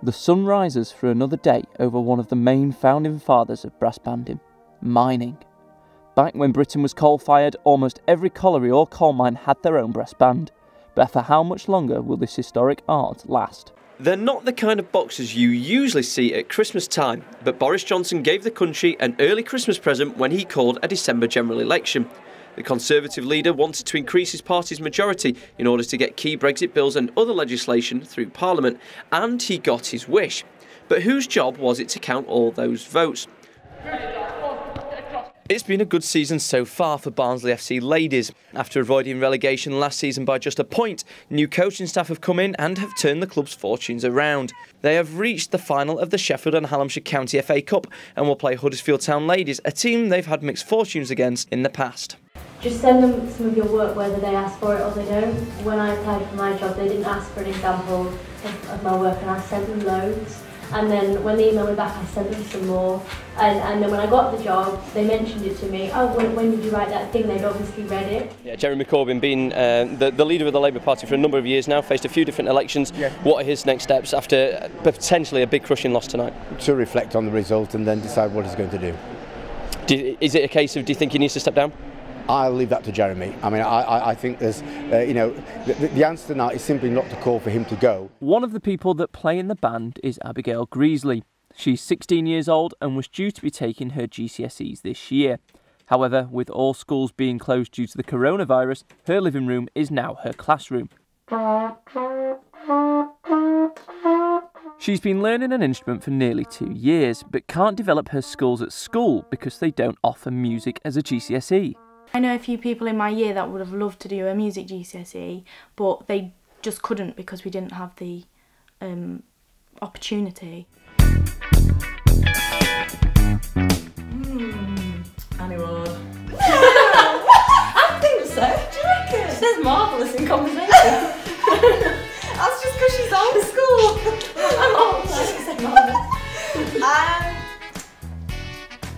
The sun rises for another day over one of the main founding fathers of brass banding, mining. Back when Britain was coal-fired, almost every colliery or coal mine had their own brass band. But for how much longer will this historic art last? They're not the kind of boxers you usually see at Christmas time, but Boris Johnson gave the country an early Christmas present when he called a December general election. The Conservative leader wanted to increase his party's majority in order to get key Brexit bills and other legislation through Parliament, and he got his wish. But whose job was it to count all those votes? It's been a good season so far for Barnsley FC ladies. After avoiding relegation last season by just a point, new coaching staff have come in and have turned the club's fortunes around. They have reached the final of the Sheffield and Hallamshire County FA Cup and will play Huddersfield Town ladies, a team they've had mixed fortunes against in the past. Just send them some of your work whether they ask for it or they don't. When I applied for my job, they didn't ask for an example of my work and I sent them loads. And then when they emailed me back, I sent them some more. And then when I got the job, they mentioned it to me. Oh, when did you write that thing? They'd obviously read it. Yeah, Jeremy Corbyn, been the leader of the Labour Party for a number of years now, faced a few different elections. Yeah. What are his next steps after potentially a big crushing loss tonight? To reflect on the result and then decide what he's going to do. Is it a case of, do you think he needs to step down? I'll leave that to Jeremy. I mean, I think there's, the answer tonight is simply not to call for him to go. One of the people that play in the band is Abigail Greasley. She's 16 years old and was due to be taking her GCSEs this year. However, with all schools being closed due to the coronavirus, her living room is now her classroom. She's been learning an instrument for nearly 2 years, but can't develop her skills at school because they don't offer music as a GCSE. I know a few people in my year that would have loved to do a music GCSE, but they just couldn't because we didn't have the opportunity. Annie Ward. I think so. Do you reckon? She says marvellous in conversation. That's just because she's old school. I'm old. She said marvellous.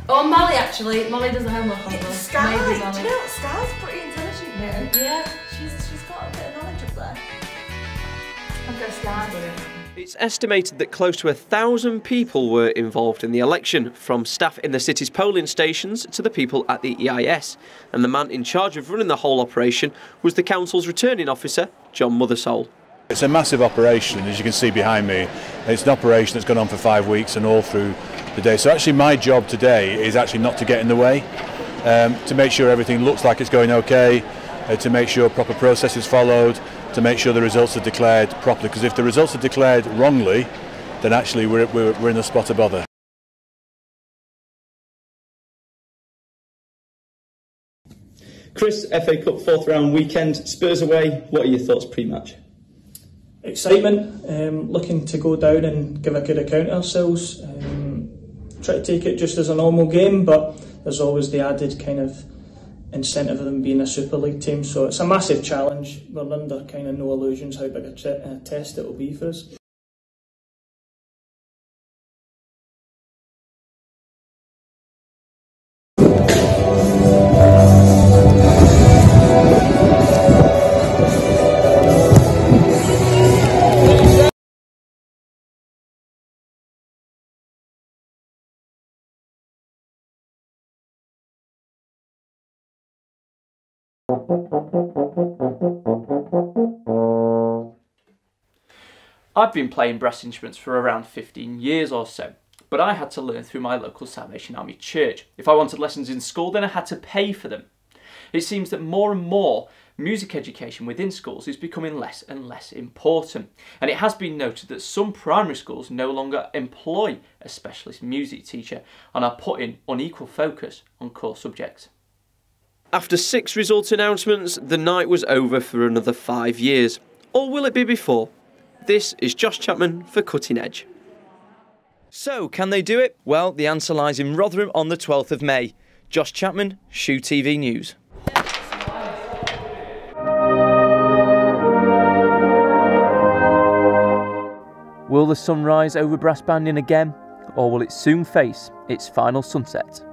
Oh, Molly actually. Molly does the homework on her. Sky. Do you know what? Sky's pretty intelligent. Yeah, she's got a bit of knowledge up there. I'll go Sky. It's estimated that close to 1,000 people were involved in the election, from staff in the city's polling stations to the people at the EIS. And the man in charge of running the whole operation was the council's returning officer, John Mothersole. It's a massive operation, as you can see behind me. It's an operation that's gone on for 5 weeks and all through the day. So actually my job today is actually not to get in the way, to make sure everything looks like it's going okay, to make sure proper process is followed, to make sure the results are declared properly. Because if the results are declared wrongly, then actually we're in a spot of bother. Chris, FA Cup 4th round weekend, Spurs away. What are your thoughts pre-match? Excitement, looking to go down and give a good account of ourselves. Try to take it just as a normal game, but there's always the added kind of incentive of them being a Super League team. So it's a massive challenge. We're under kind of no illusions how big a test it will be for us. I've been playing brass instruments for around 15 years or so, but I had to learn through my local Salvation Army church. If I wanted lessons in school, then I had to pay for them. It seems that more and more music education within schools is becoming less and less important, and it has been noted that some primary schools no longer employ a specialist music teacher and are putting unequal focus on core subjects. After 6 results announcements, the night was over for another 5 years. Or will it be before? This is Josh Chapman for Cutting Edge. So, can they do it? Well, the answer lies in Rotherham on the 12th of May. Josh Chapman, Shoe TV News. Will the sun rise over brass banding again, or will it soon face its final sunset?